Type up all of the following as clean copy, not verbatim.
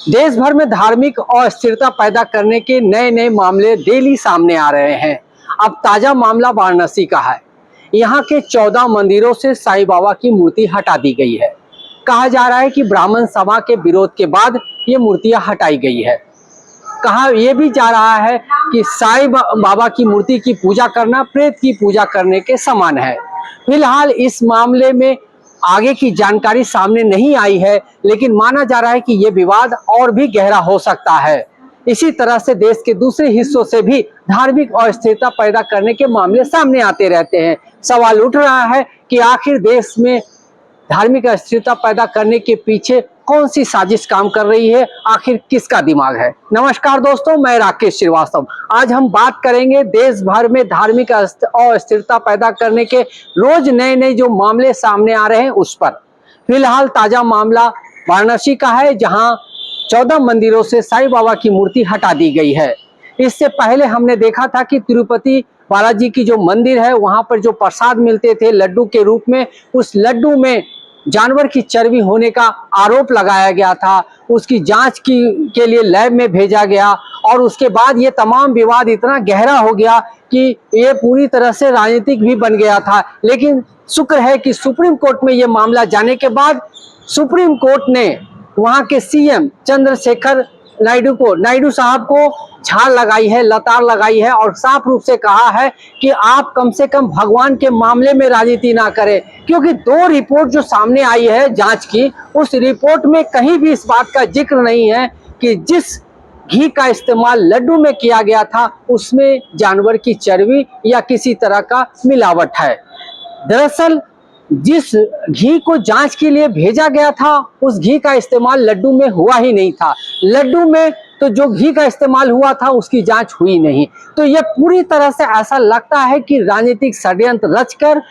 देश भर में धार्मिक अस्थिरता पैदा करने के नए नए मामले डेली सामने आ रहे हैं। अब ताजा मामला वाराणसी का है। यहाँ के 14 मंदिरों से साईं बाबा की मूर्ति हटा दी गई है। कहा जा रहा है कि ब्राह्मण सभा के विरोध के बाद ये मूर्तियां हटाई गई है। कहा यह भी जा रहा है कि साईं बाबा की मूर्ति की पूजा करना प्रेत की पूजा करने के समान है। फिलहाल इस मामले में आगे की जानकारी सामने नहीं आई है, लेकिन माना जा रहा है कि यह विवाद और भी गहरा हो सकता है। इसी तरह से देश के दूसरे हिस्सों से भी धार्मिक अस्थिरता पैदा करने के मामले सामने आते रहते हैं। सवाल उठ रहा है कि आखिर देश में धार्मिक अस्थिरता पैदा करने के पीछे कौन सी साजिश काम कर रही है, आखिर किसका दिमाग है। नमस्कार दोस्तों, मैं राकेश श्रीवास्तव। आज हम बात करेंगे देश भर में धार्मिक अस्थिरता पैदा करने के रोज नए नए जो मामले सामने आ रहे हैं उस पर। फिलहाल ताजा मामला वाराणसी का है, जहां 14 मंदिरों से साईं बाबा की मूर्ति हटा दी गई है। इससे पहले हमने देखा था कि तिरुपति बालाजी की जो मंदिर है वहां पर जो प्रसाद मिलते थे लड्डू के रूप में, उस लड्डू में जानवर की चर्बी होने का आरोप लगाया गया था। उसकी जांच के लिए लैब में भेजा गया और उसके बाद ये तमाम विवाद इतना गहरा हो गया कि ये पूरी तरह से राजनीतिक भी बन गया था। लेकिन शुक्र है कि सुप्रीम कोर्ट में ये मामला जाने के बाद सुप्रीम कोर्ट ने वहां के सीएम चंद्रशेखर नायडू साहब को झाड़ लगाई है, लताड़ लगाई है और साफ रूप से कहा है कि आप कम से कम भगवान के मामले में राजनीति ना करें। क्योंकि 2 रिपोर्ट जो सामने आई है जांच की, उस रिपोर्ट में कहीं भी इस बात का जिक्र नहीं है कि जिस घी का इस्तेमाल लड्डू में किया गया था उसमें जानवर की चर्बी या किसी तरह का मिलावट है। दरअसल जिस घी को जांच के लिए भेजा गया था उस घी का इस्तेमाल लड्डू में हुआ ही नहीं था। लड्डू में तो जो घी का इस्तेमाल हुआ था उसकी जांच हुई नहीं। तो यह पूरी तरह से ऐसा लगता है कि राजनीतिक षड्यंत्र रचकर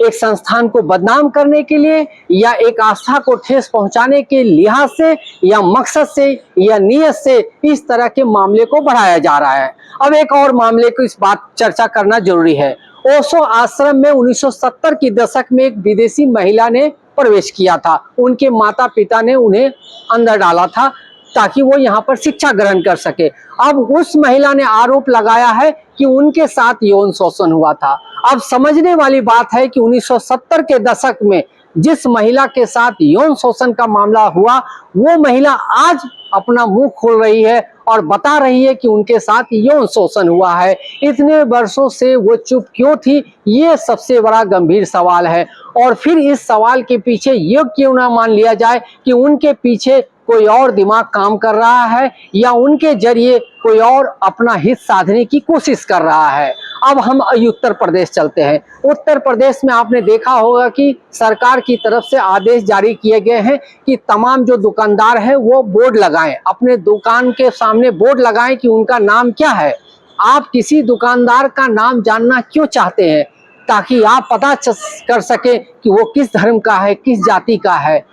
एक संस्थान को बदनाम करने के लिए या एक आस्था को ठेस पहुंचाने के लिहाज से या मकसद से या नियत से इस तरह के मामले को बढ़ाया जा रहा है। अब एक और मामले को इस बात चर्चा करना जरूरी है। ओशो आश्रम में 1970 की दशक में एक विदेशी महिला ने प्रवेश किया था। उनके माता पिता ने उन्हें अंदर डाला था ताकि वो यहाँ पर शिक्षा ग्रहण कर सके। अब उस महिला ने आरोप लगाया है कि उनके साथ यौन शोषण हुआ था। अब समझने वाली बात है कि 1970 के दशक में जिस महिला के साथ यौन शोषण का मामला हुआ, वो महिला आज अपना मुंह खोल रही है और बता रही है कि उनके साथ यौन शोषण हुआ है। इतने वर्षों से वो चुप क्यों थी, ये सबसे बड़ा गंभीर सवाल है। और फिर इस सवाल के पीछे ये क्यों ना मान लिया जाए कि उनके पीछे कोई और दिमाग काम कर रहा है या उनके जरिए कोई और अपना हित साधने की कोशिश कर रहा है। अब हम उत्तर प्रदेश चलते हैं। उत्तर प्रदेश में आपने देखा होगा कि सरकार की तरफ से आदेश जारी किए गए हैं कि तमाम जो दुकानदार हैं वो बोर्ड लगाएं, अपने दुकान के सामने बोर्ड लगाएं कि उनका नाम क्या है। आप किसी दुकानदार का नाम जानना क्यों चाहते हैं? ताकि आप पता कर सके कि वो किस धर्म का है, किस जाति का है।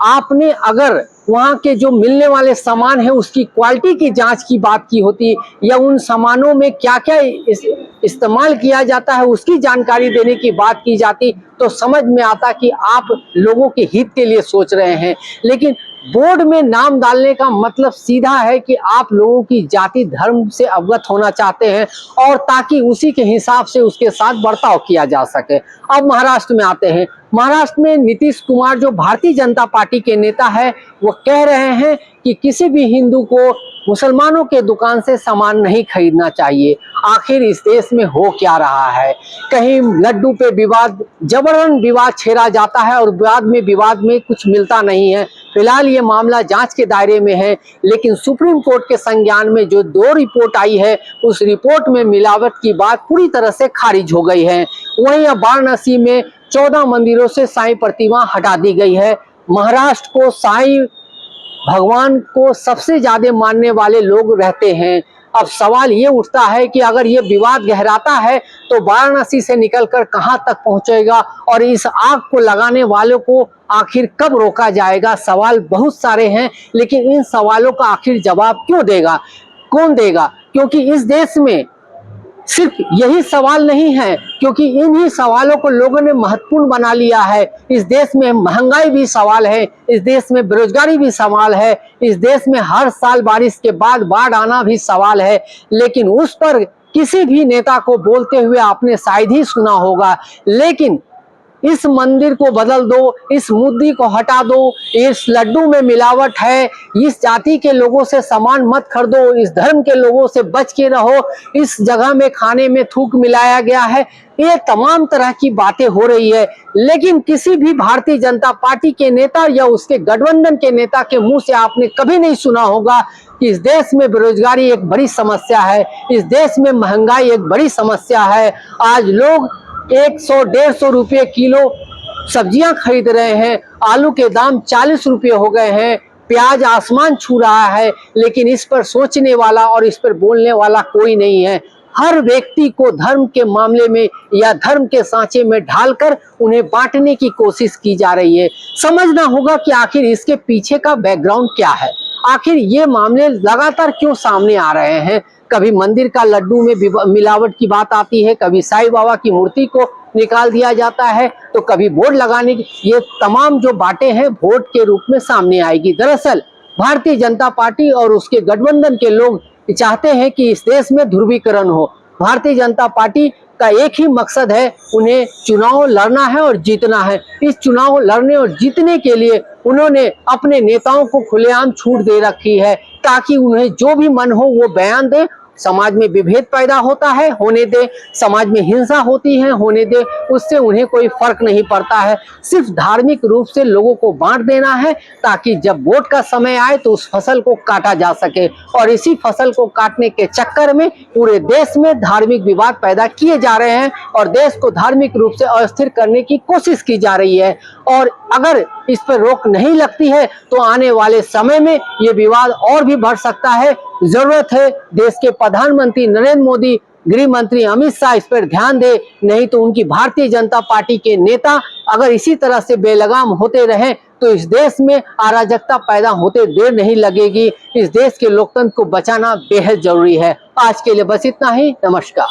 आपने अगर वहाँ के जो मिलने वाले सामान है उसकी क्वालिटी की जांच की बात की होती या उन सामानों में क्या क्या इस्तेमाल किया जाता है उसकी जानकारी देने की बात की जाती, तो समझ में आता कि आप लोगों के हित के लिए सोच रहे हैं। लेकिन बोर्ड में नाम डालने का मतलब सीधा है कि आप लोगों की जाति धर्म से अवगत होना चाहते हैं और ताकि उसी के हिसाब से उसके साथ बर्ताव किया जा सके। अब महाराष्ट्र में आते हैं। महाराष्ट्र में नीतीश कुमार जो भारतीय जनता पार्टी के नेता है, वो कह रहे हैं कि किसी भी हिंदू को मुसलमानों के दुकान से सामान नहीं खरीदना चाहिए। आखिर इस देश में हो क्या रहा है? कहीं लड्डू पे विवाद, जबरन विवाद छेड़ा जाता है और विवाद में कुछ मिलता नहीं है। फिलहाल ये मामला जांच के दायरे में है, लेकिन सुप्रीम कोर्ट के संज्ञान में जो 2 रिपोर्ट आई है उस रिपोर्ट में मिलावट की बात पूरी तरह से खारिज हो गई है। वहीं वाराणसी में 14 मंदिरों से साईं प्रतिमा हटा दी गई है। महाराष्ट्र को साईं भगवान को सबसे ज्यादा मानने वाले लोग रहते हैं। अब सवाल ये उठता है कि अगर ये विवाद गहराता है तो वाराणसी से निकलकर कहां तक पहुंचेगा और इस आग को लगाने वालों को आखिर कब रोका जाएगा। सवाल बहुत सारे हैं, लेकिन इन सवालों का आखिर जवाब क्यों देगा, कौन देगा? क्योंकि इस देश में सिर्फ यही सवाल नहीं है, क्योंकि इन्हीं सवालों को लोगों ने महत्वपूर्ण बना लिया है। इस देश में महंगाई भी सवाल है, इस देश में बेरोजगारी भी सवाल है, इस देश में हर साल बारिश के बाद बाढ़ आना भी सवाल है। लेकिन उस पर किसी भी नेता को बोलते हुए आपने शायद ही सुना होगा। लेकिन इस मंदिर को बदल दो, इस मुद्दी को हटा दो, इस लड्डू में मिलावट है, इस जाति के लोगों से सामान मत खरीदो, इस धर्म के लोगों से बच के रहो, इस जगह में खाने में थूक मिलाया गया है, ये तमाम तरह की बातें हो रही है। लेकिन किसी भी भारतीय जनता पार्टी के नेता या उसके गठबंधन के नेता के मुंह से आपने कभी नहीं सुना होगा कि इस देश में बेरोजगारी एक बड़ी समस्या है, इस देश में महंगाई एक बड़ी समस्या है। आज लोग 100-150 रुपये किलो सब्जियां खरीद रहे हैं, आलू के दाम 40 रुपये हो गए हैं, प्याज आसमान छू रहा है, लेकिन इस पर सोचने वाला और इस पर बोलने वाला कोई नहीं है। हर व्यक्ति को धर्म के मामले में या धर्म के सांचे में ढालकर उन्हें बांटने की कोशिश की जा रही है। समझना होगा कि आखिर इसके पीछे का बैकग्राउंड क्या है, आखिर ये मामले लगातार क्यों सामने आ रहे हैं। कभी मंदिर का लड्डू में मिलावट की बात आती है, कभी साईं बाबा की मूर्ति को निकाल दिया जाता है, तो कभी वोट लगाने की, ये तमाम जो बातें हैं वोट के रूप में सामने आएगी। दरअसल भारतीय जनता पार्टी और उसके गठबंधन के लोग चाहते हैं कि इस देश में ध्रुवीकरण हो। भारतीय जनता पार्टी का एक ही मकसद है, उन्हें चुनाव लड़ना है और जीतना है। इस चुनाव लड़ने और जीतने के लिए उन्होंने अपने नेताओं को खुलेआम छूट दे रखी है, ताकि उन्हें जो भी मन हो वो बयान दे। समाज में विभेद पैदा होता है, होने दे, समाज में हिंसा होती है, होने दे, उससे उन्हें कोई फर्क नहीं पड़ता है। सिर्फ धार्मिक रूप से लोगों को बांट देना है, ताकि जब वोट का समय आए तो उस फसल को काटा जा सके। और इसी फसल को काटने के चक्कर में पूरे देश में धार्मिक विवाद पैदा किए जा रहे हैं और देश को धार्मिक रूप से अस्थिर करने की कोशिश की जा रही है। और अगर इस पर रोक नहीं लगती है तो आने वाले समय में ये विवाद और भी बढ़ सकता है। जरूरत है देश के प्रधानमंत्री नरेंद्र मोदी, गृह मंत्री अमित शाह इस पर ध्यान दे, नहीं तो उनकी भारतीय जनता पार्टी के नेता अगर इसी तरह से बेलगाम होते रहे तो इस देश में अराजकता पैदा होते देर नहीं लगेगी। इस देश के लोकतंत्र को बचाना बेहद जरूरी है। आज के लिए बस इतना ही। नमस्कार।